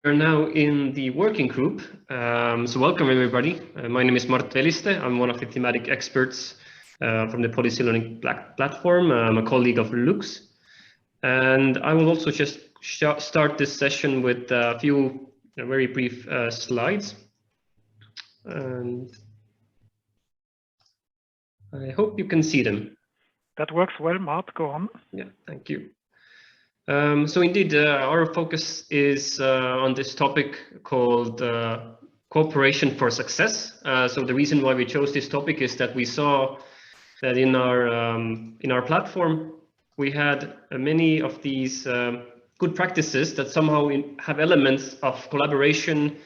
We're now in the working group. So welcome everybody. My name is Mart Veliste. I'm one of the thematic experts from the Policy Learning platform. I'm a colleague of Lux. And I will also just start this session with a few very brief slides. And I hope you can see them. That works well, Mart. Go on. Yeah, thank you. So indeed, our focus is on this topic called cooperation for success. So the reason why we chose this topic is that we saw that in our platform we had many of these good practices that somehow have elements of collaboration,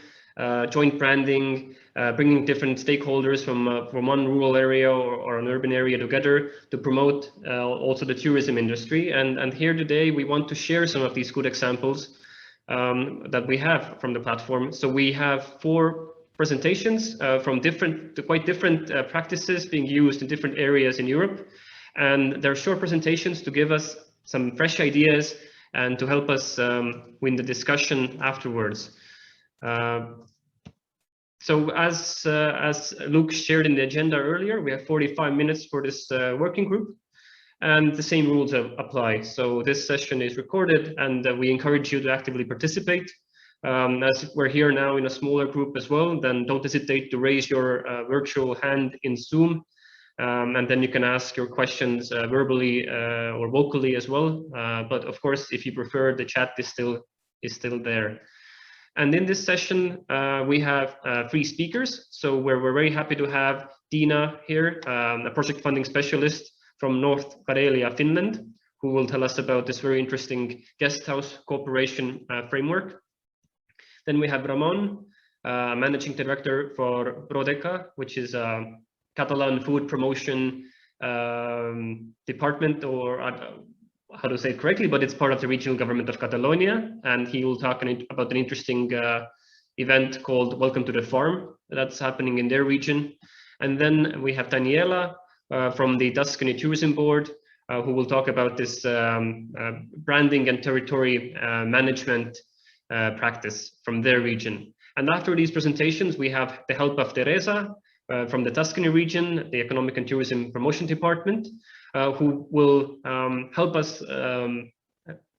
joint branding, bringing different stakeholders from one rural area or an urban area together to promote also the tourism industry. And here today we want to share some of these good examples that we have from the platform. So we have 4 presentations from quite different practices being used in different areas in Europe. And they're short presentations to give us some fresh ideas and to help us win the discussion afterwards. So as Luke shared in the agenda earlier, we have 45 minutes for this working group, and the same rules apply. So this session is recorded, and we encourage you to actively participate. As we're here now in a smaller group as well, then don't hesitate to raise your virtual hand in Zoom, and then you can ask your questions verbally or vocally as well. But of course, if you prefer, the chat is still there. And in this session, we have 3 speakers. So we're very happy to have Tiina here, a project funding specialist from North Karelia, Finland, who will tell us about this very interesting guest house cooperation framework. Then we have Ramon, managing director for Prodeca, which is a Catalan food promotion department, or how to say it correctly, but it's part of the regional government of Catalonia, and he will talk about an interesting event called Welcome to the Farm that's happening in their region. And then we have Daniela from the Tuscany Tourism Board, who will talk about this branding and territory management practice from their region. And after these presentations, we have the help of Teresa from the Tuscany region, the Economic and Tourism Promotion Department, who will help us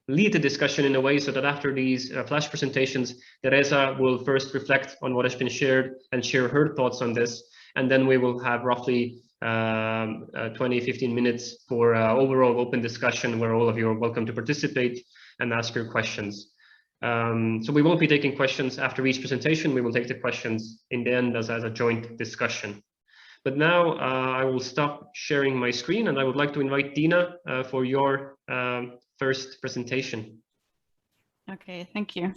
lead the discussion in a way so that after these flash presentations, Teresa will first reflect on what has been shared and share her thoughts on this. And then we will have roughly 20-15 minutes for overall open discussion where all of you are welcome to participate and ask your questions. So we won't be taking questions after each presentation. We will take the questions in the end as a joint discussion. But now I will stop sharing my screen, and I would like to invite Tiina for your first presentation. Okay, thank you.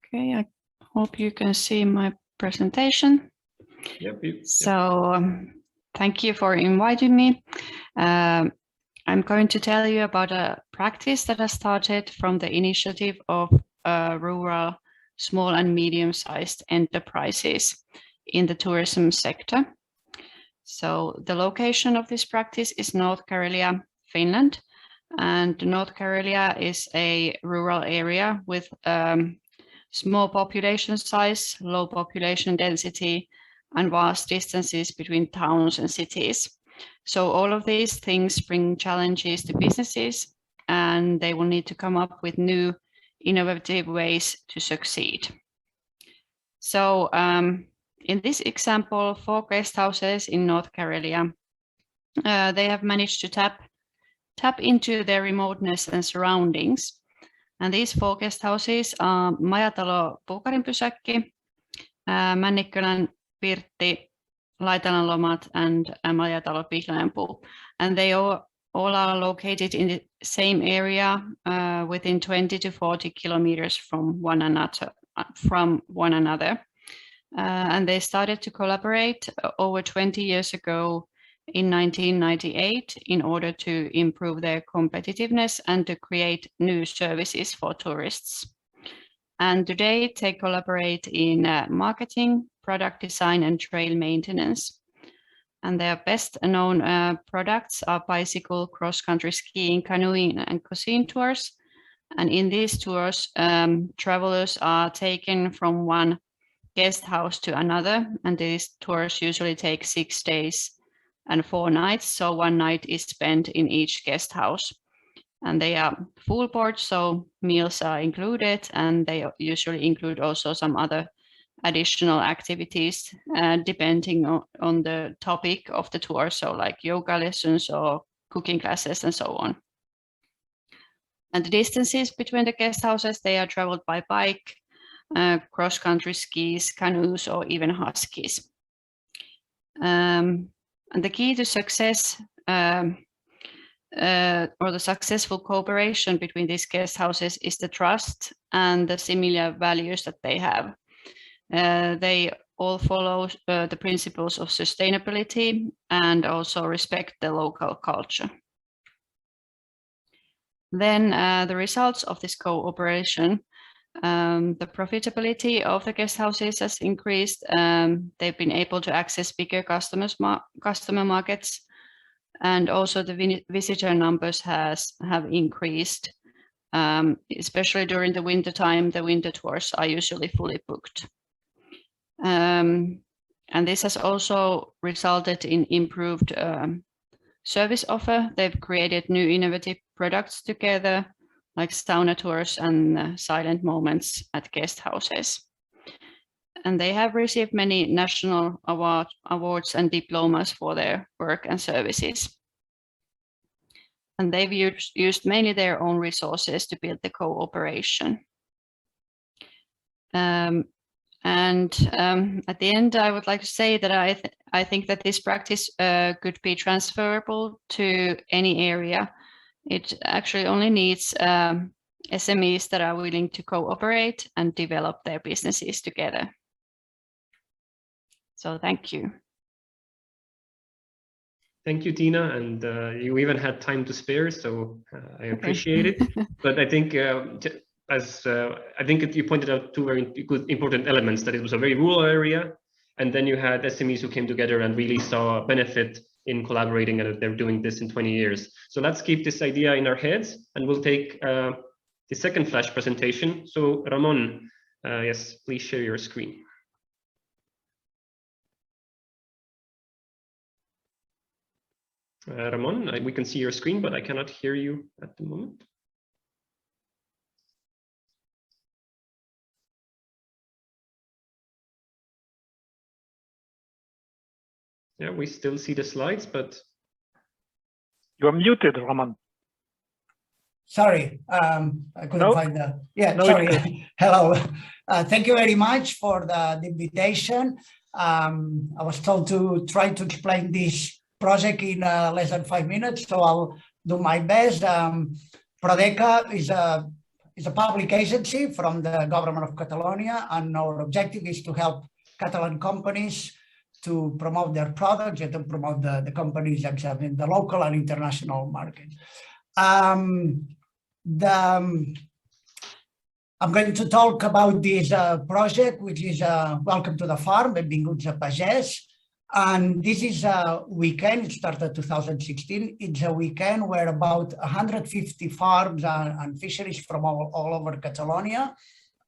Okay, I hope you can see my presentation. Yep. So thank you for inviting me. I'm going to tell you about a practice that has started from the initiative of rural small and medium-sized enterprises in the tourism sector. So the location of this practice is North Karelia, Finland. And North Karelia is a rural area with small population size, low population density, and vast distances between towns and cities. So all of these things bring challenges to businesses, and they will need to come up with new innovative ways to succeed. So in this example, 4 guest houses in North Karelia, they have managed to tap into their remoteness and surroundings. And these 4 guest houses are Majatalo Puukarinpysäkki, Männikkölän Pirtti, Laitalan Lomat, and Majatalo Pihlajanpuu. And they all are located in the same area within 20 to 40 kilometers from one another. And they started to collaborate over 20 years ago in 1998 in order to improve their competitiveness and to create new services for tourists. And today they collaborate in marketing, product design and trail maintenance. And their best known products are bicycle, cross-country skiing, canoeing, and cuisine tours. And in these tours, travelers are taken from one guest house to another, and these tours usually take 6 days and 4 nights. So 1 night is spent in each guest house. And they are full board, so meals are included, and they usually include also some other additional activities depending on the topic of the tour, so like yoga lessons or cooking classes and so on. And the distances between the guest houses, they are traveled by bike, cross-country skis, canoes, or even huskies. And the key to success or the successful cooperation between these guest houses is the trust and the similar values that they have. They all follow the principles of sustainability and also respect the local culture. Then the results of this cooperation, the profitability of the guest houses has increased. They've been able to access bigger customer markets, and also the visitor numbers have increased, especially during the winter time. The winter tours are usually fully booked. And this has also resulted in improved service offer. They've created new innovative products together, like sauna tours and silent moments at guest houses. And they have received many national awards and diplomas for their work and services. And they've used mainly their own resources to build the cooperation. At the end, I would like to say that I think that this practice could be transferable to any area. It actually only needs SMEs that are willing to cooperate and develop their businesses together. So thank you. Thank you, Tina, and you even had time to spare, so I appreciate it. But I think you pointed out two very good important elements, that it was a very rural area, and then you had SMEs who came together and really saw a benefit in collaborating, and they're doing this in 20 years. So let's keep this idea in our heads, and we'll take the second flash presentation. So Ramon, yes, please share your screen. Ramon, we can see your screen, but I cannot hear you at the moment. Yeah, we still see the slides, but You're muted, Ramon. Sorry, I couldn't find the. Yeah, no, sorry. Hello. Thank you very much for the invitation. I was told to try to explain this project in less than 5 minutes, so I'll do my best. Prodeca is a public agency from the government of Catalonia, and our objective is to help Catalan companies to promote their products and to promote the companies themselves in the local and international market. I'm going to talk about this project, which is Welcome to the Farm, Benvinguts a Pagès. And this is a weekend, it started 2016. It's a weekend where about 150 farms and fisheries from all over Catalonia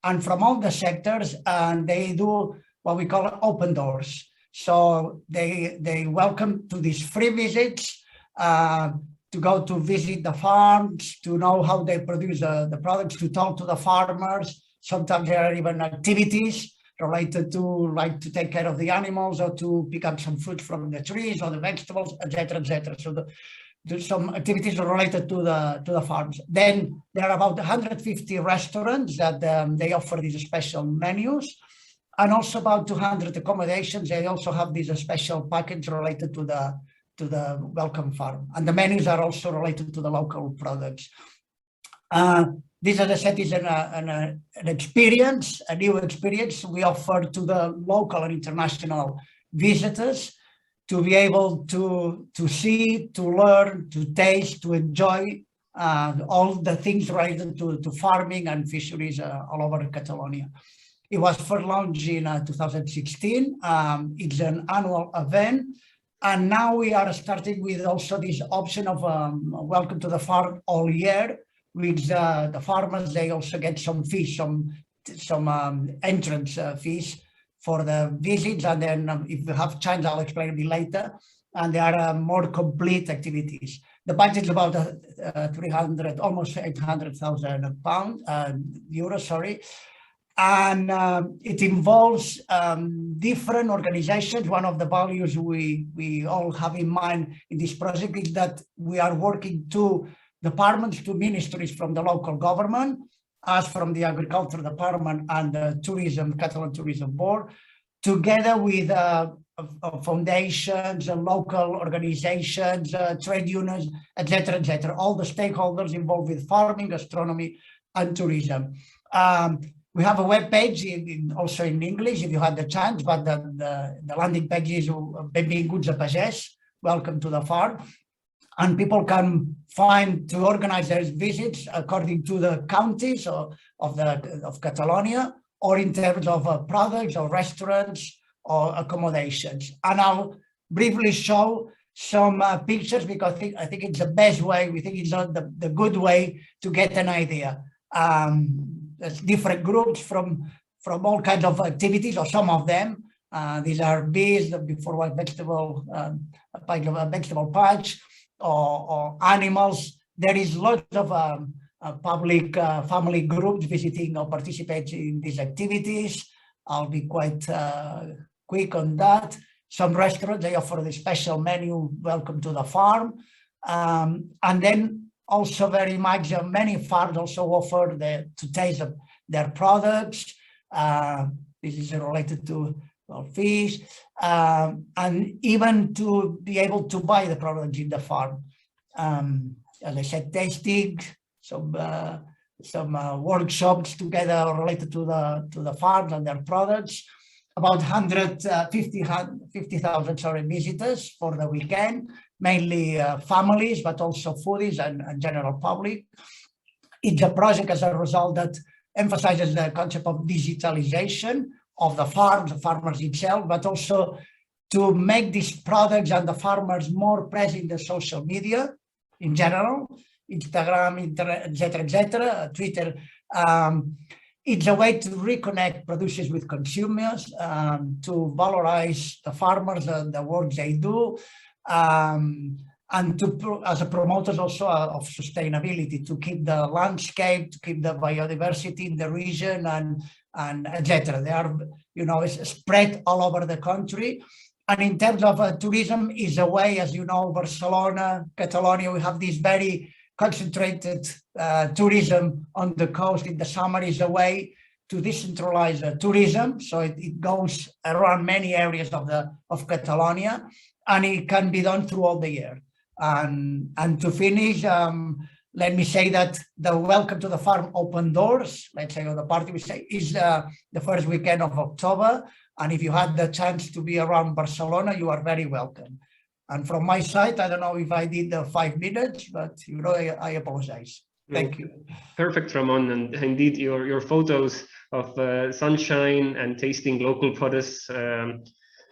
and from all the sectors, and they do what we call open doors. So they welcome to these free visits, to go to visit the farms, to know how they produce the products, to talk to the farmers. Sometimes there are even activities related to, like, to take care of the animals or to pick up some fruit from the trees or the vegetables, etc., etc. So there's some activities related to the farms. Then there are about 150 restaurants that they offer these special menus, and also about 200 accommodations. They also have these special package related to the Welcome Farm, and the menus are also related to the local products. This, as I said, is an experience, a new experience we offer to the local and international visitors to be able to see, to learn, to taste, to enjoy all the things related to farming and fisheries all over Catalonia. It was first launched in 2016. It's an annual event. And now we are starting with also this option of welcome to the farm all year, which the farmers, they also get some fees, some entrance fees for the visits. And then if you have chance, I'll explain a bit later. And there are more complete activities. The budget is about 300, almost 800,000 euros, sorry. And it involves different organizations. One of the values we all have in mind in this project is that we are working to departments, to ministries from the local government, us from the Agriculture Department and the Catalan Tourism Board, together with foundations, local organizations, trade unions, etc., all the stakeholders involved with farming, gastronomy, and tourism. We have a web page also in English if you had the chance, but the landing page is Benvinguts a Pagès, welcome to the farm. And people can find to organize their visits according to the counties of Catalonia, or in terms of products or restaurants or accommodations. And I'll briefly show some pictures because I think it's the best way, we think it's the good way to get an idea. There's different groups from all kinds of activities, or some of them. These are bees, before was vegetable, a vegetable patch, or animals. There is lots of public family groups visiting or participating in these activities. I'll be quite quick on that. Some restaurants, they offer the special menu, welcome to the farm. And then also very much, many farms also offer to taste their products. This is related to fish, and even to be able to buy the products in the farm. As I said, tasting, some workshops together related to the farms and their products. About 50,000 visitors for the weekend, mainly families, but also foodies and general public. It's a project as a result that emphasizes the concept of digitalization of the farmers itself, but also to make these products and the farmers more present in the social media in general, Instagram, etc., Twitter. It's a way to reconnect producers with consumers, to valorize the farmers and the work they do, and as a promoters also of sustainability, to keep the landscape, to keep the biodiversity in the region, and etc. They are, spread all over the country. And in terms of tourism, is a way, as you know, Barcelona, Catalonia, we have this very concentrated tourism on the coast in the summer, is a way to decentralize tourism. So it goes around many areas of Catalonia, and it can be done throughout the year. And to finish, let me say that the Welcome to the Farm open doors, let's say, or the party we say, is the first weekend of October. And if you had the chance to be around Barcelona, you are very welcome. And from my side, I don't know if I did the 5 minutes, but I apologize. Thank you. Perfect, Ramon. And indeed, your photos of sunshine and tasting local produce,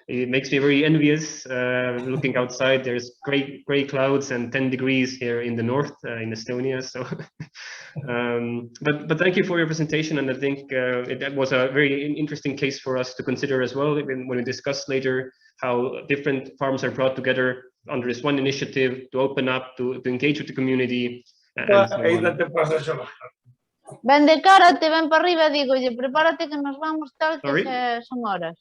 it makes me very envious. Looking outside, there's gray clouds and 10 degrees here in the north, in Estonia. So, but thank you for your presentation, and I think it was a very interesting case for us to consider as well when we discuss later how different farms are brought together under this one initiative to open up, to engage with the community. And so on. Ven de cara, te ven para arriba, digo, oye, prepárate que nos vamos tal, que son horas.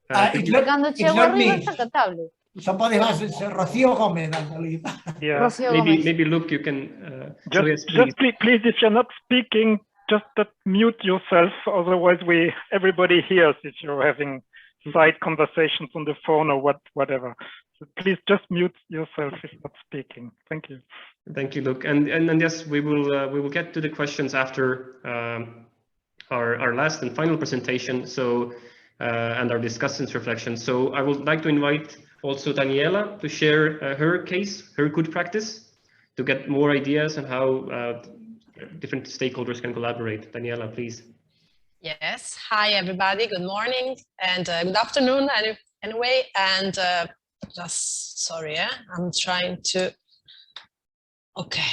Cuando llego arriba está catable. Somebody has Rocío Gómez, I believe. Yeah. Maybe Luke, you can. Just please, if you're not speaking, just mute yourself. Otherwise, everybody hears if you're having side conversations on the phone or whatever. So please just mute yourself if you're not speaking. Thank you. Thank you, Luke. And yes, we will get to the questions after our last and final presentation. So. And our discussions, reflections. So I would like to invite also Daniela to share her case, her good practice, to get more ideas on how different stakeholders can collaborate. Daniela, please. Yes. Hi, everybody. Good morning and good afternoon anyway. And just sorry, I'm trying to. Okay.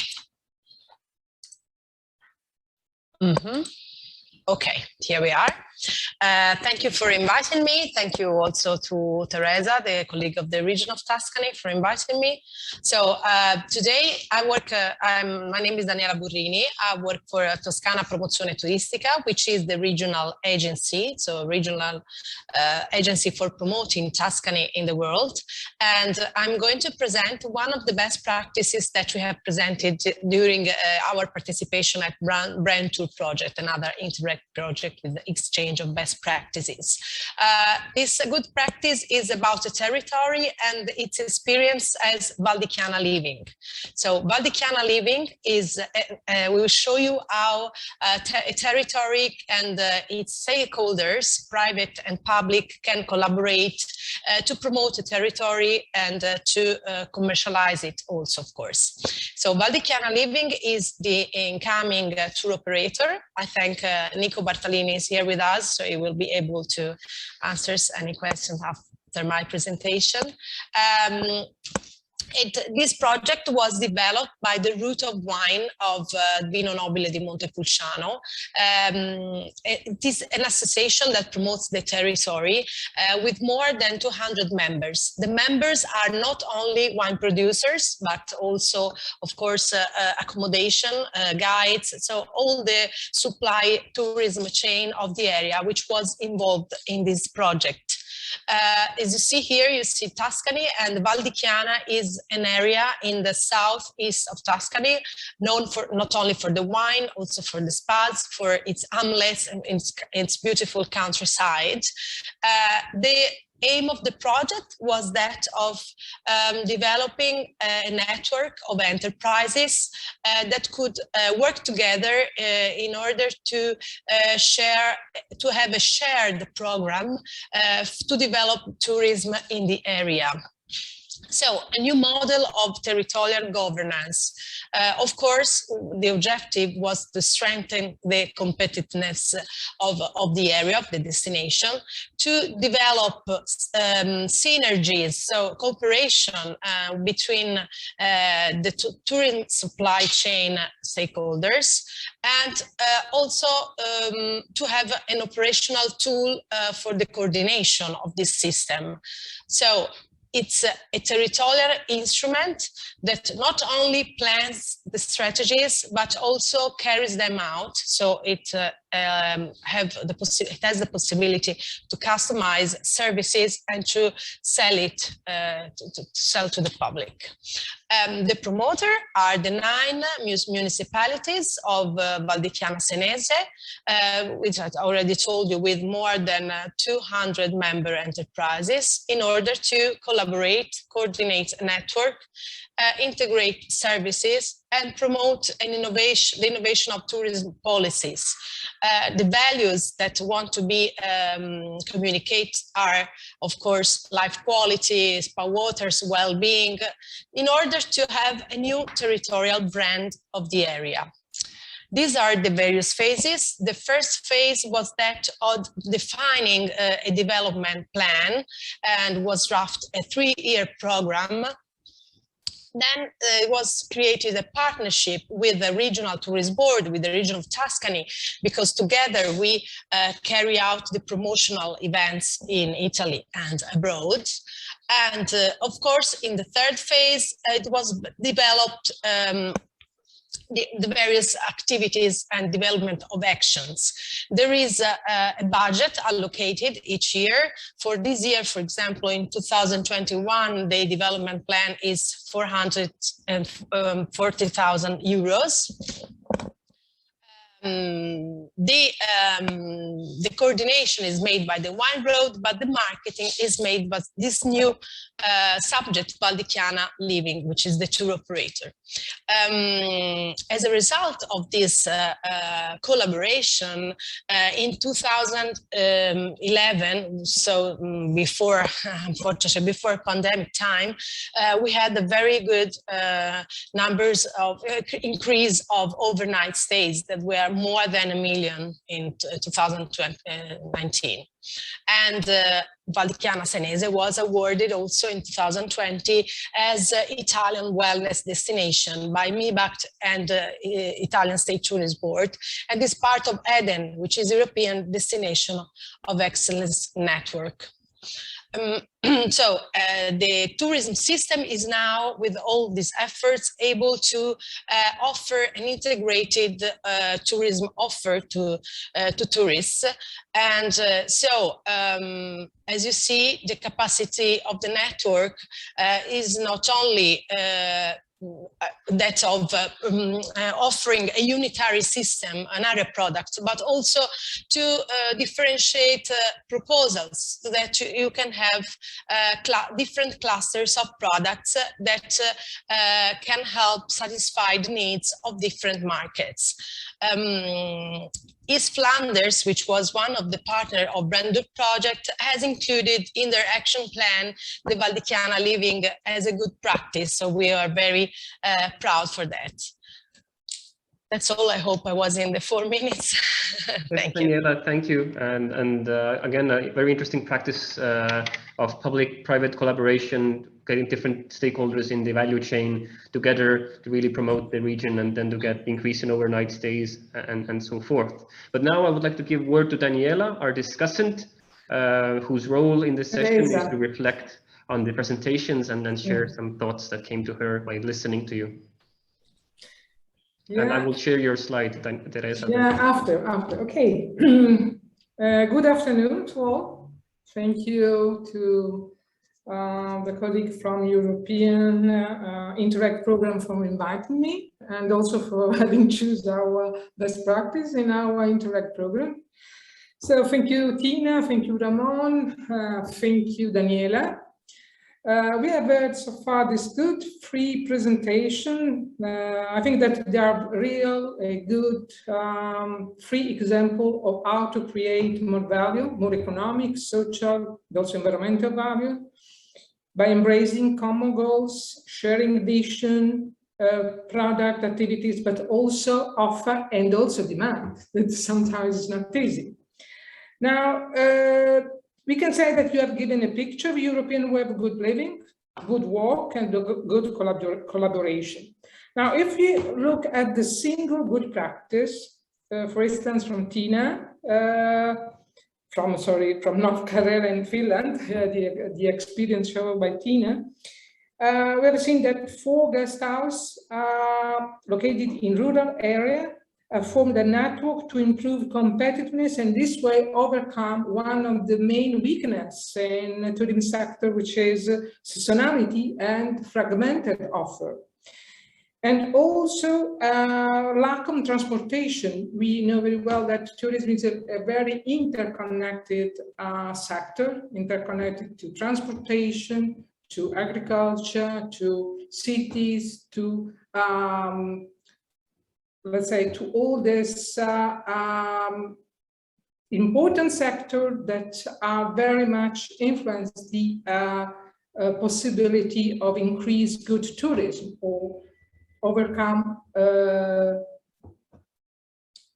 Okay, here we are. Thank you for inviting me. Thank you also to Teresa, the colleague of the region of Tuscany, for inviting me. So today I work, my name is Daniela Burrini. I work for Toscana Promozione Turistica, which is the regional agency, so regional agency for promoting Tuscany in the world. And I'm going to present one of the best practices that we have presented during our participation at Brand Tour Project, another Interreg project with the exchange of best practices. This good practice is about a territory and its experience as Val di Chiana living. So Val di Chiana living is, we will show you how a territory and its stakeholders, private and public, can collaborate to promote a territory and to commercialize it also, of course. So Val di Chiana living is the incoming tour operator. I thank Nico Bartalini is here with us, so he will be able to answer any questions after my presentation. This project was developed by the Route of Wine of Vino Nobile di Montepulciano. It is an association that promotes the territory with more than 200 members. The members are not only wine producers, but also, of course, accommodation, guides, so all the supply tourism chain of the area, which was involved in this project. As you see here, you see Tuscany, and Val di Chiana is an area in the southeast of Tuscany, known for not only for the wine, also for the spas, for its hamlets and its beautiful countryside. The aim of the project was that of developing a network of enterprises that could work together in order to have a shared program to develop tourism in the area. So a new model of territorial governance. Of course, the objective was to strengthen the competitiveness of the area, of the destination, to develop synergies, so cooperation between the tourism supply chain stakeholders, and also to have an operational tool for the coordination of this system. So it's a territorial instrument that not only plans the strategies, but also carries them out. So it has the possibility to customize services and to sell it, to sell to the public. The promoter are the 9 municipalities of Val di Chiana Senese, which I already told you, with more than 200 member enterprises, in order to collaborate, coordinate a network, integrate services, and promote the innovation of tourism policies. The values that want to be communicated are, of course, life quality, spa waters, well-being, in order to have a new territorial brand of the area. These are the various phases. The first phase was that of defining a development plan, and was drafted a 3-year program. Then it was created a partnership with the Regional Tourist Board, with the region of Tuscany, because together we carry out the promotional events in Italy and abroad. And of course, in the 3rd phase, it was developed the various activities and development of actions. There is a budget allocated each year. For this year, for example, in 2021, the development plan is 440,000 euros. The coordination is made by the Wine Road, but the marketing is made by this new subject, Val di Chiana Living, which is the tour operator. As a result of this collaboration, in 2011, so before, unfortunately, before pandemic time, we had a very good numbers of increase of overnight stays that were more than 1 million in 2019. And Val di Chiana Senese was awarded also in 2020 as Italian wellness destination by MIBACT and Italian State Tourism Board, and is part of EDEN, which is European Destination of Excellence Network. So the tourism system is now, with all these efforts, able to offer an integrated tourism offer to tourists. And as you see, the capacity of the network is not only that of offering a unitary system, another product, but also to differentiate proposals so that you can have different clusters of products that can help satisfy the needs of different markets. East Flanders, which was one of the partners of Brandwood project, has included in their action plan the Val di Chiana living as a good practice. So we are very proud for that. That's all. I hope I was in the 4 minutes. Thank you. Daniela, thank you. And again, a very interesting practice of public-private collaboration, getting different stakeholders in the value chain together to really promote the region and then to get increase in overnight stays and so forth. But now I would like to give word to Daniela, our discussant, whose role in this session is to reflect on the presentations and then share some thoughts that came to her by listening to you. And I will share your slide, Teresa. Yeah, after. Okay. Good afternoon to all. Thank you to the colleague from European Interact program for inviting me, and also for having chosen our best practice in our Interact program. So thank you, Tina. Thank you, Ramon. Thank you, Daniela. We have heard so far this good free presentation. I think that they are a good free example of how to create more value, more economic, social, and also environmental value by embracing common goals, sharing vision, product activities, but also offer and also demand. That sometimes is not easy. Now, we can say that you have given a picture of European way of good living, good work, and good collaboration. Now, if we look at the single good practice, for instance, from Tina, from North Karela in Finland, the experience shown by Tina, we have seen that 4 guest houses located in rural area formed a network to improve competitiveness and this way overcome one of the main weaknesses in the tourism sector, which is seasonality and fragmented offer. And also lack of transportation. We know very well that tourism is a very interconnected sector, interconnected to transportation, to agriculture, to cities, to let's say, to all this important sector that are very much influence the possibility of increased good tourism or overcome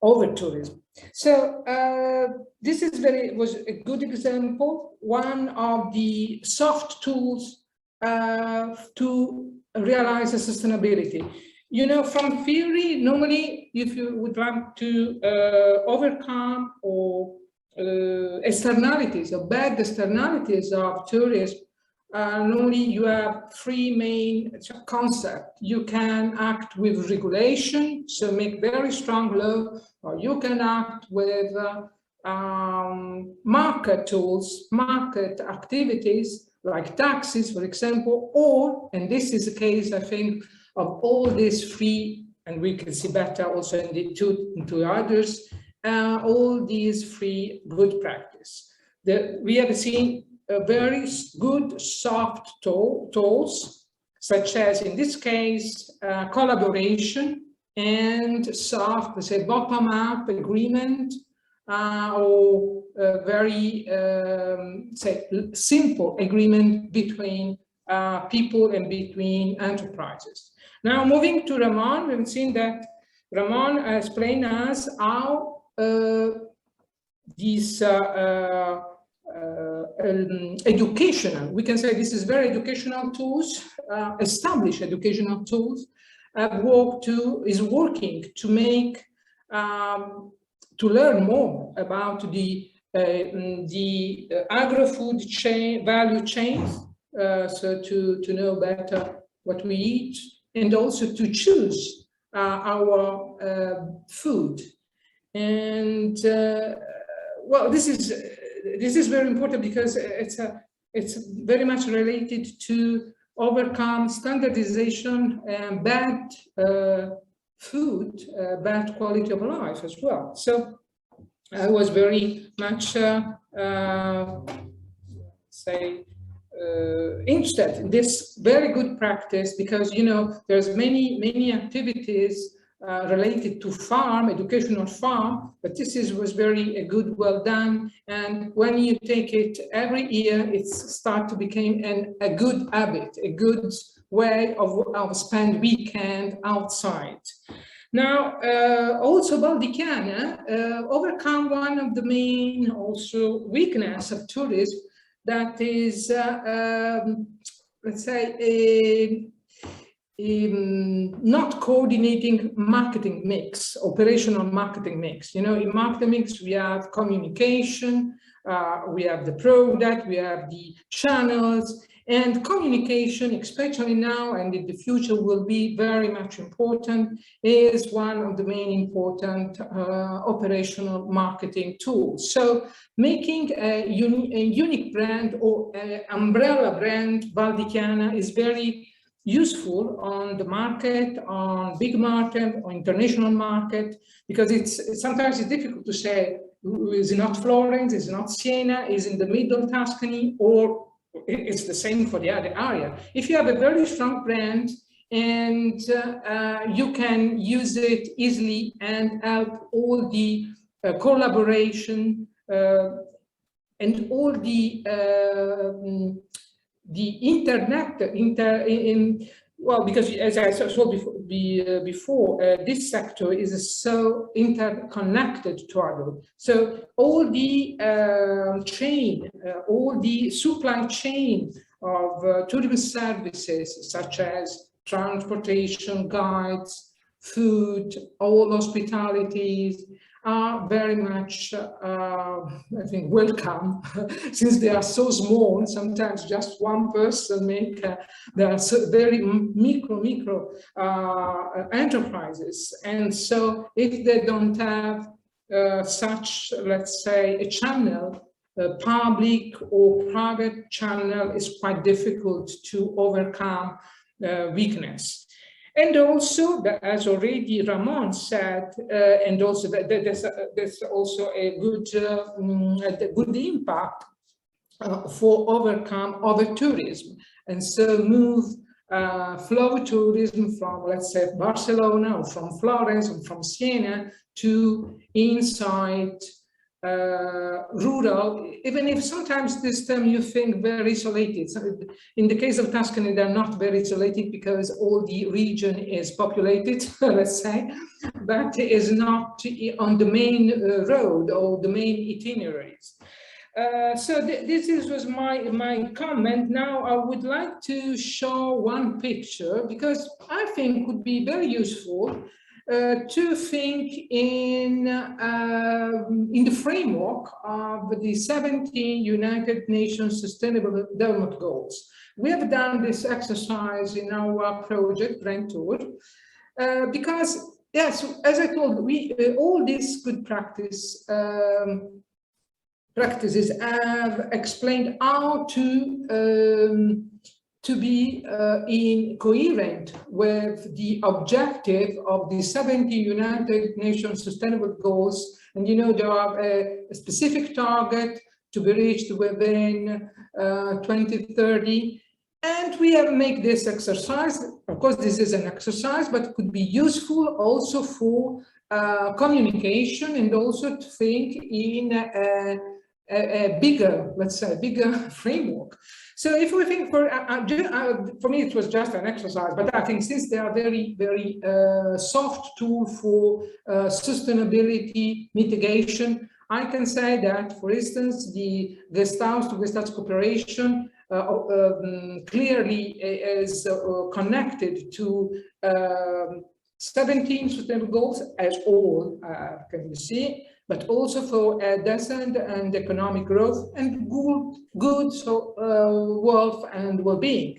over-tourism. So this is was a good example, one of the soft tools to realize the sustainability. You know, from theory, normally, if you would like to overcome or externalities or bad externalities of tourism, normally you have 3 main concepts. You can act with regulation, so make very strong law, or you can act with market tools, market activities, like taxes, for example, or, and this is the case, I think, of all these 3, and we can see better also in the two others, all these 3 good practice. We have seen very good soft tools, such as in this case, collaboration and soft, let's say, bottom-up agreement, or very say simple agreement between people and between enterprises. Now, moving to Ramon, we've seen that Ramon explained us how these educational, we can say this is very educational tools, established educational tools, is working to make, to learn more about the agro-food chain, value chains, so to know better what we eat, and also to choose our food. And well, this is very important because it's very much related to overcome standardization and bad food, bad quality of life as well. So I was very much interested in this very good practice, because there's many activities related to farm, educational farm, but this was very good, well done. And when you take it every year, it starts to become a good habit, a good way of spend weekend outside. Now, also Val di Chiana overcome one of the main also weakness of tourism, that is, let's say, not coordinating marketing mix, operational marketing mix. In marketing mix, we have communication, we have the product, we have the channels, and communication, especially now and in the future, will be very much important, is one of the main important operational marketing tools. So making a unique brand or an umbrella brand, Val di Chiana, is very useful on the market, on big market, or international market, because sometimes it's difficult to say, is it not Florence, is it not Siena, is in the middle Tuscany, or it's the same for the other area. If you have a very strong brand and you can use it easily and help all the collaboration and all the internet, well, because as I saw before, this sector is so interconnected to other. So all the chain, all the supply chain of tourism services, such as transportation, guides, food, all hospitalities, are very much, I think, welcome, since they are so small. Sometimes just one person make, they are so very micro enterprises. And so if they don't have such, let's say, a channel, a public or private channel, is quite difficult to overcome weakness. And also, as already Ramon said, and also there's also a good impact for overcome over-tourism. And so move flow tourism from, let's say, Barcelona, or from Florence, or from Siena, to inside rural, even if sometimes this time you think very isolated. So in the case of Tuscany, they're not very isolated because all the region is populated, let's say, but is not on the main road or the main itineraries. So this was my comment. Now I would like to show one picture, because I think would be very useful to think in the framework of the 17 United Nations Sustainable Development Goals. We have done this exercise in our project, Grand Tour, because, yes, as I told, all these good practices have explained how to be coherent with the objective of the 70 United Nations Sustainable Goals. And there are a specific target to be reached within 2030. And we have made this exercise. Of course, this is an exercise, but it could be useful also for communication, and also to think in a bigger, let's say, bigger framework. So if we think for me, it was just an exercise, but I think since they are very, very soft tool for sustainability mitigation, I can say that, for instance, the Guesthouse to Guesthouse cooperation clearly is connected to 17 sustainable goals as all, can you see, but also for decent and economic growth and good wealth and well-being.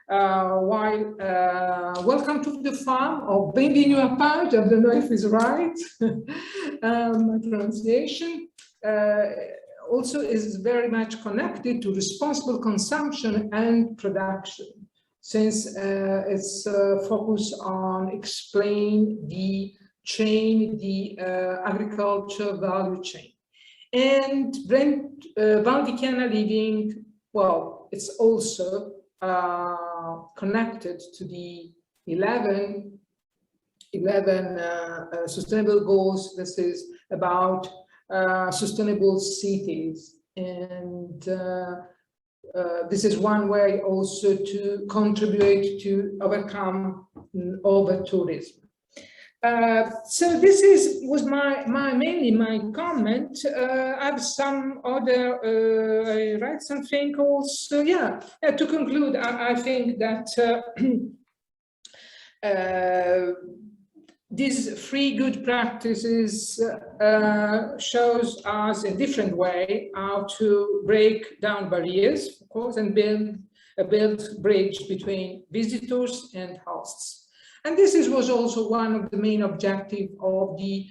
While welcome to the farm, or bringing you a part, I don't know if it's right, my pronunciation, also is very much connected to responsible consumption and production, since it's focused on explain the chain, the agriculture value chain. And Brent Val di Chiana living, well, it's also connected to the 11 sustainable goals. This is about sustainable cities, and this is one way also to contribute to overcome over-tourism. So this was mainly my comment. I have some other, I write something also. Yeah, to conclude, I think that these 3 good practices shows us a different way how to break down barriers, of course, and build bridge between visitors and hosts. And this was also one of the main objectives of the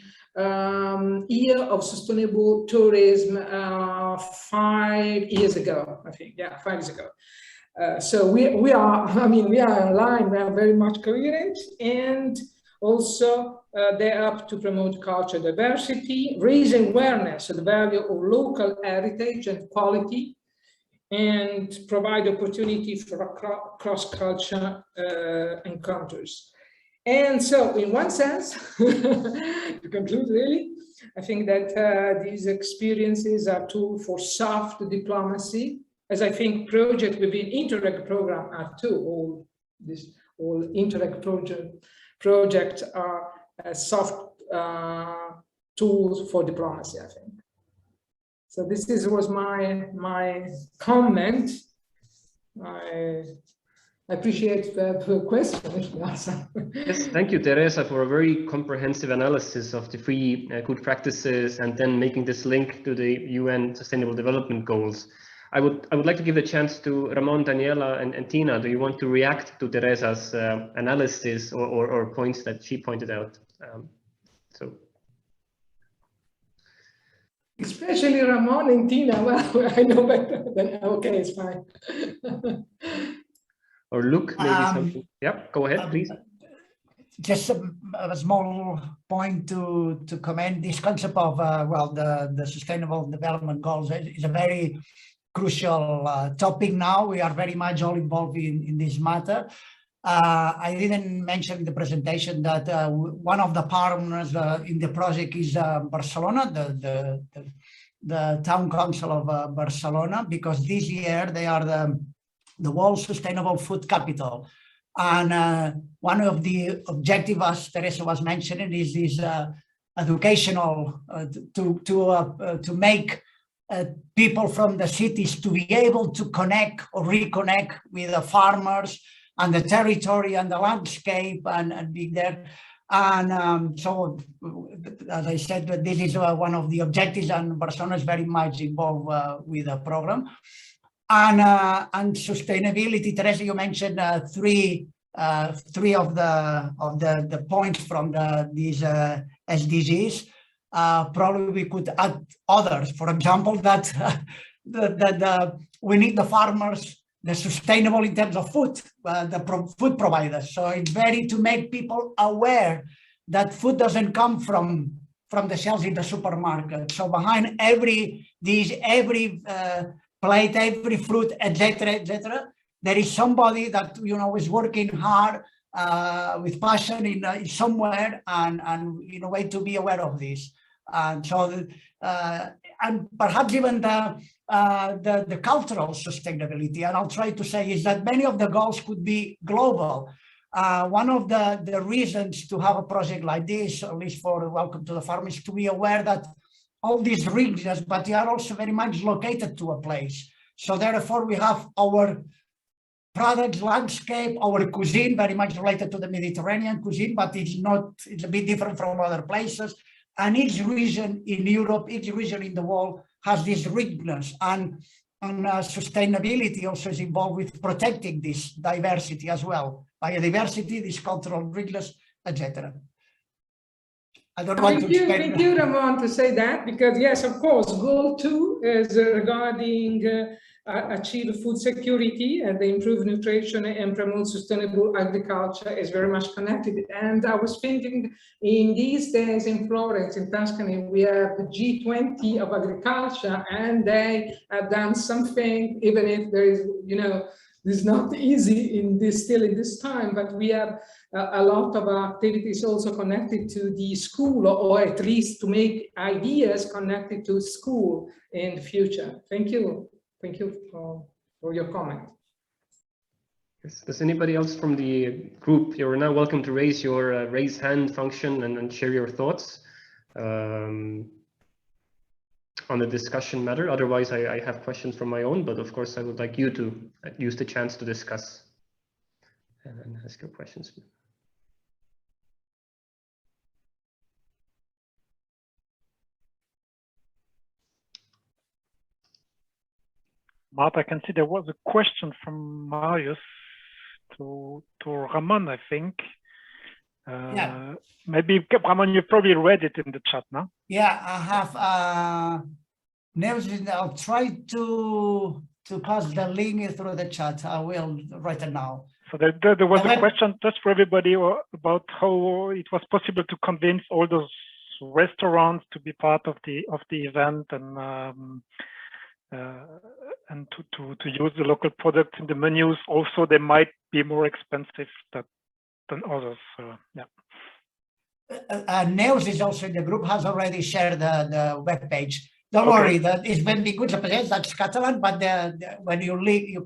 Year of Sustainable Tourism 5 years ago, I think. Yeah, 5 years ago. So we are, I mean, we are aligned, we are very much coherent, and also they help to promote cultural diversity, raising awareness of the value of local heritage and quality, and provide opportunity for cross-culture encounters. And so, in one sense, to conclude really, I think that these experiences are tool for soft diplomacy, as I think projects within Interreg program are too. All Interreg projects are soft tools for diplomacy, I think. So this was my comment. I appreciate the question. Yes, thank you, Teresa, for a very comprehensive analysis of the 3 good practices, and then making this link to the UN Sustainable Development Goals. I would like to give the chance to Ramon, Daniela, and Tina. Do you want to react to Teresa's analysis or points that she pointed out? Especially Ramon and Tina. Well, I know better than, okay, it's fine. Or Luke, maybe something. Yeah, go ahead, please. Just a small point to comment. This concept of the Sustainable Development Goals is a very crucial topic now. We are very much all involved in this matter. I didn't mention in the presentation that one of the partners in the project is Barcelona, the town council of Barcelona, because this year they are the World Sustainable Food Capital. And one of the objectives, as Teresa was mentioning, is this educational to make people from the cities to be able to connect or reconnect with the farmers and the territory and the landscape and be there. And so, as I said, this is one of the objectives, and Barcelona is very much involved with the program. And sustainability, Teresa, you mentioned three of the points from these SDGs. Probably we could add others. For example, that we need the farmers, the sustainable in terms of food, food providers. So it's very to make people aware that food doesn't come from the shelves in the supermarket. So behind every plate, every fruit, etc., there is somebody that is working hard with passion in somewhere, and in a way to be aware of this. And so and perhaps even the cultural sustainability. And I'll try to say is that many of the goals could be global. One of the reasons to have a project like this, at least for Welcome to the Farm, is to be aware that all these regions, but they are also very much located to a place. So therefore we have our product landscape, our cuisine, very much related to the Mediterranean cuisine, but it's a bit different from other places. And each region in Europe, each region in the world has this richness, and sustainability also is involved with protecting this diversity as well. Biodiversity, this cultural richness, etc. I don't want to Thank you, Ramon, to say that, because yes, of course, goal 2 is regarding achieve food security and the improve nutrition and promote sustainable agriculture is very much connected. And I was thinking in these days in Florence, in Tuscany, we have the G20 of agriculture, and they have done something, even if there is, it's not easy still in this time, but we have a lot of activities also connected to the school, or at least to make ideas connected to school in the future. Thank you. Thank you for your comment. Yes. Does anybody else from the group? You're now welcome to raise your raise hand function and share your thoughts on the discussion matter. Otherwise, I have questions from my own, but of course, I would like you to use the chance to discuss and ask your questions. Marta, I can see there was a question from Marius to Ramon, I think. Yeah. Maybe Ramon, you probably read it in the chat, no? Yeah, I have. I'll try to pass the link through the chat. I will right now. So there was a question just for everybody about how it was possible to convince all those restaurants to be part of the event and to use the local products in the menus. Also, they might be more expensive than others. So, yeah. Neus is also in the group, has already shared the web page. Don't worry, that is Benvinguts, that's Catalan, but when you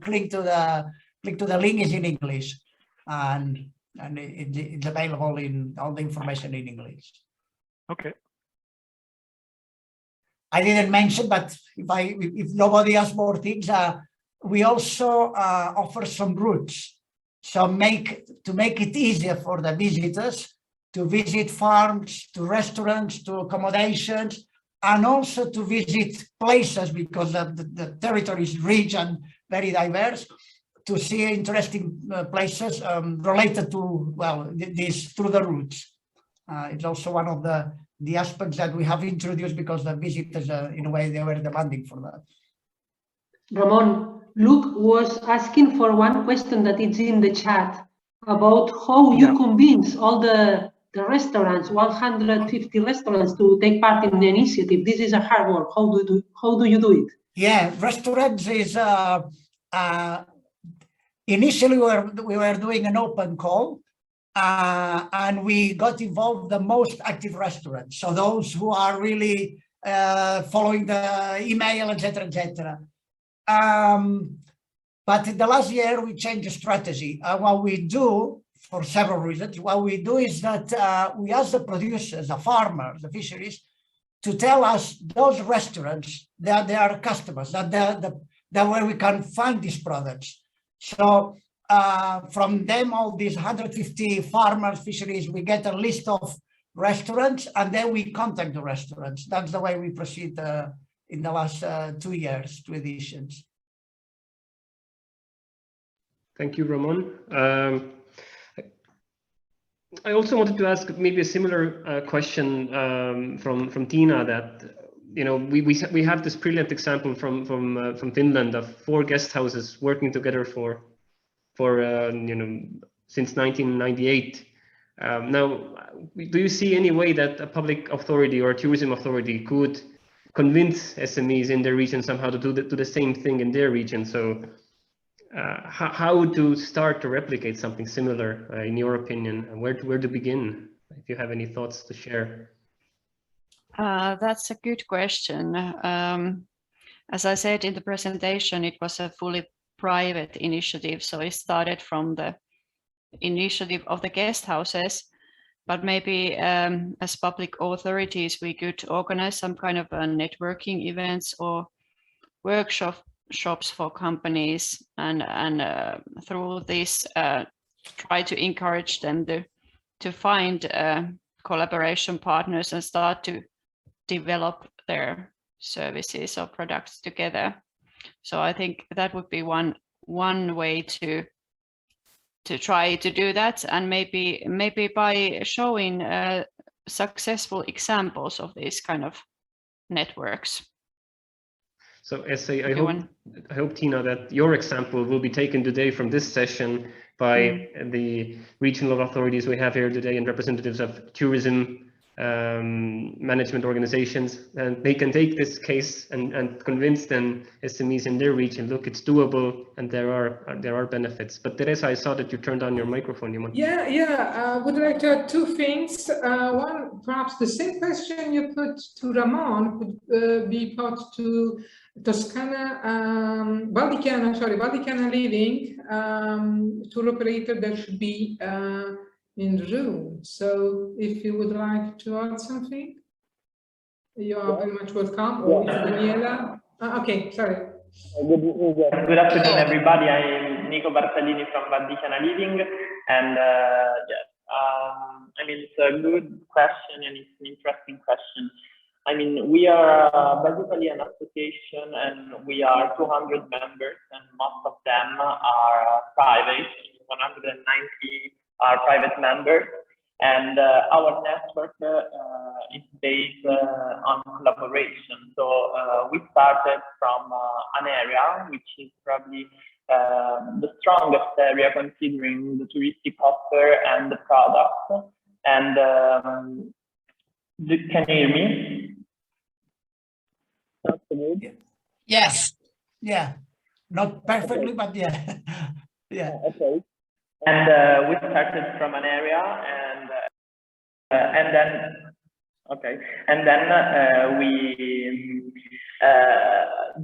click to the link is in English, and it's available in all the information in English. Okay. I didn't mention, but if nobody has more things, we also offer some routes. So to make it easier for the visitors to visit farms, to restaurants, to accommodations, and also to visit places, because the territory is rich and very diverse, to see interesting places related to, well, this through the routes. It's also one of the aspects that we have introduced, because the visitors, in a way, they were demanding for that. Ramon, Luke was asking for one question that is in the chat about how you convince all the restaurants, 150 restaurants, to take part in the initiative. This is a hard work. How do you do it? Yeah, restaurants is initially we were doing an open call. And we got involved the most active restaurants. So those who are really following the email, etc. But in the last year, we changed the strategy. What we do, for several reasons, what we do is that we ask the producers, the farmers, the fisheries, to tell us those restaurants that they are customers, that where we can find these products. So from them, all these 150 farmers, fisheries, we get a list of restaurants, and then we contact the restaurants. That's the way we proceed in the last 2 years, 2 editions. Thank you, Ramon. I also wanted to ask maybe a similar question from Tina, that we have this brilliant example from Finland of 4 guest houses working together for since 1998. Now, do you see any way that a public authority or a tourism authority could convince SMEs in their region somehow to do the same thing in their region? So how to start to replicate something similar, in your opinion, and where to begin, if you have any thoughts to share? That's a good question. As I said in the presentation, it was a fully private initiative, so it started from the initiative of the guest houses, but maybe as public authorities, we could organize some kind of networking events or workshops for companies, and through this try to encourage them to find collaboration partners and start to develop their services or products together. So I think that would be one way to try to do that, and maybe by showing successful examples of these kind of networks. So I hope, Tina, that your example will be taken today from this session by the regional authorities we have here today and representatives of tourism management organizations, and they can take this case and convince them SMEs in their region, look, it's doable and there are benefits. But Teresa, I saw that you turned on your microphone. You want I would like to add two things. One, perhaps the same question you put to Ramon could be put to Toscana, Val-di-Chiana Living, tour operator that should be in the room. So if you would like to add something, you are very much welcome. Or Daniela. Okay, sorry. Good afternoon, everybody. I'm Nico Bartolini from Val-di-Chiana Living, and I mean, it's a good question and it's an interesting question. I mean, we are basically an association, and we are 200 members, and most of them are private. 190 are private members, and our network is based on collaboration. So we started from an area which is probably the strongest area considering the touristic offer and the product. And can you hear me? Yes. Yeah, not perfectly, but yeah. Yeah. Okay. And we started from an area, and then we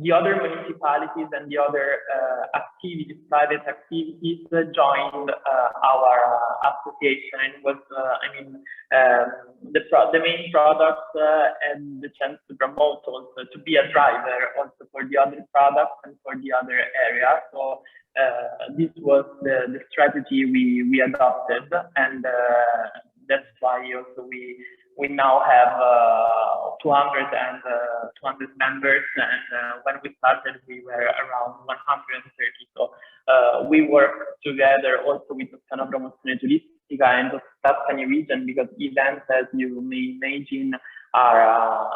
the other municipalities and the other activities, private activities, joined our association. It was, the main product and the chance to promote, also to be a driver also for the other products and for the other area. So this was the strategy we adopted, and that's why also we now have 200 members, and when we started we were around 130. So we work together also with Toscana Promozione Turistica and the Tuscany region, because events, as you may imagine, are a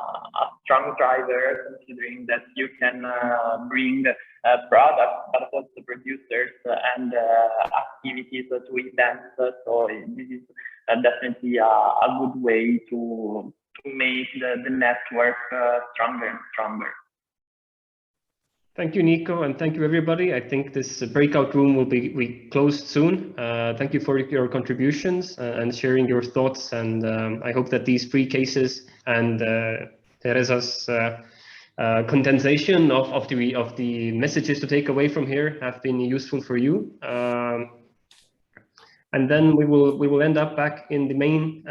strong driver, considering that you can bring products, but also producers and activities to events. So this is definitely a good way to make the network stronger and stronger. Thank you, Nico, and thank you, everybody. I think this breakout room will be closed soon. Thank you for your contributions and sharing your thoughts, and I hope that these 3 cases and Teresa's condensation of the messages to take away from here have been useful for you. And then we will end up back in the main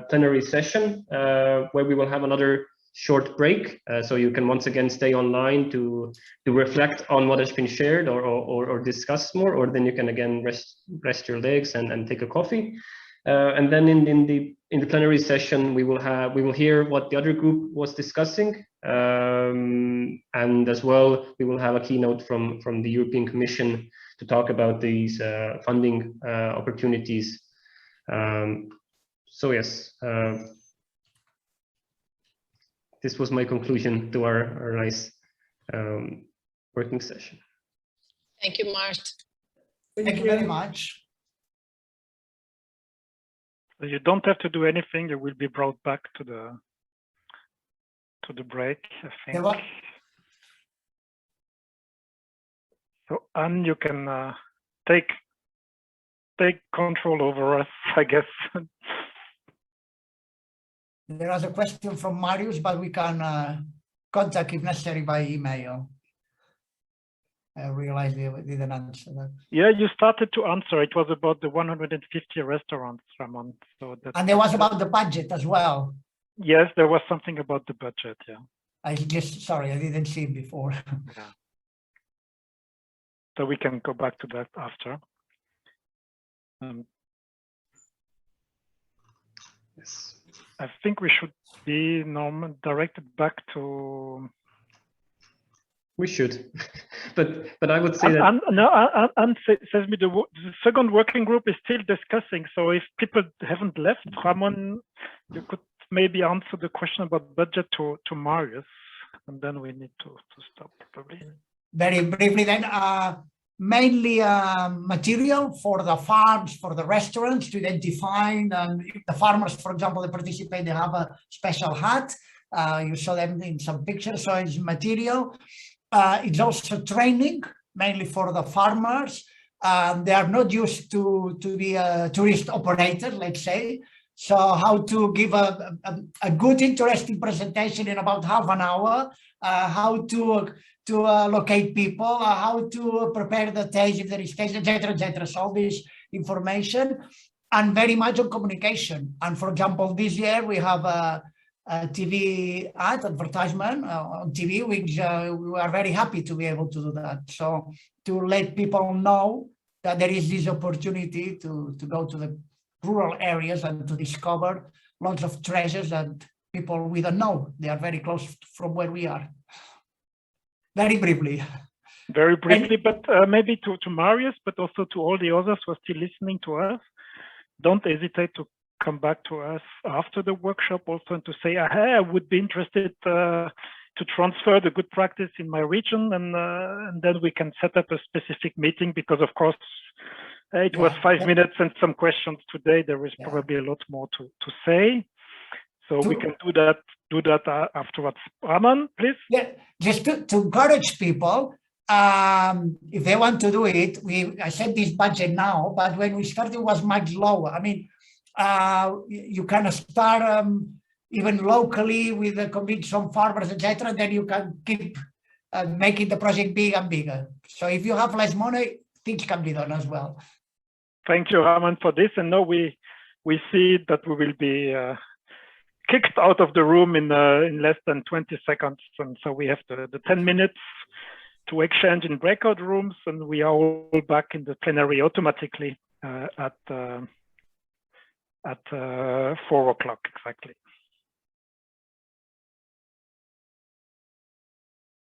plenary session, where we will have another short break, so you can once again stay online to reflect on what has been shared or discuss more, or then you can again rest your legs and take a coffee. And then in the plenary session we will hear what the other group was discussing, and as well we will have a keynote from the European Commission to talk about these funding opportunities. So yes, this was my conclusion to our nice working session. Thank you, Mart. Thank you very much. So you don't have to do anything. You will be brought back to the break, I think. Yeah, so Anne, you can take control over us, I guess. There was a question from Marius, but we can contact if necessary by email. I realized we didn't answer that. Yeah, you started to answer. It was about the 150 restaurants, Ramon. So and there was about the budget as well. Yes, there was something about the budget, yeah. I didn't see it before. Yeah. So we can go back to that after. Yes. I think we should be directed back to. We should, but I would say that. And says me the second working group is still discussing. So if people haven't left, Ramon, you could maybe answer the question about budget to Marius, and then we need to stop probably. Very briefly then, mainly material for the farms, for the restaurants to identify, and if the farmers, for example, they participate, they have a special hat. You saw them in some pictures, so it's material. It's also training, mainly for the farmers. They are not used to be a tourist operator, let's say. So how to give a good, interesting presentation in about half an hour, how to locate people, how to prepare the taste if there is taste, etc. So all this information, and very much on communication. And for example, this year we have a TV advertisement on TV, which we are very happy to be able to do that. So to let people know that there is this opportunity to go to the rural areas and to discover lots of treasures that people we don't know. They are very close from where we are. Very briefly. Very briefly, but maybe to Marius, but also to all the others who are still listening to us. Don't hesitate to come back to us after the workshop also and to say, hey, I would be interested to transfer the good practice in my region, and then we can set up a specific meeting, because of course it was 5 minutes and some questions today. There is probably a lot more to say. So we can do that afterwards. Ramon, please. Yeah, just to encourage people, if they want to do it, I said this budget now, but when we started it was much lower. I mean, you can start even locally with convince some farmers, etc. Then you can keep making the project bigger and bigger. So if you have less money, things can be done as well. Thank you, Ramon, for this. And now we see that we will be kicked out of the room in less than 20 seconds. And so we have the 10 minutes to exchange in breakout rooms, and we are all back in the plenary automatically at 4 o'clock exactly.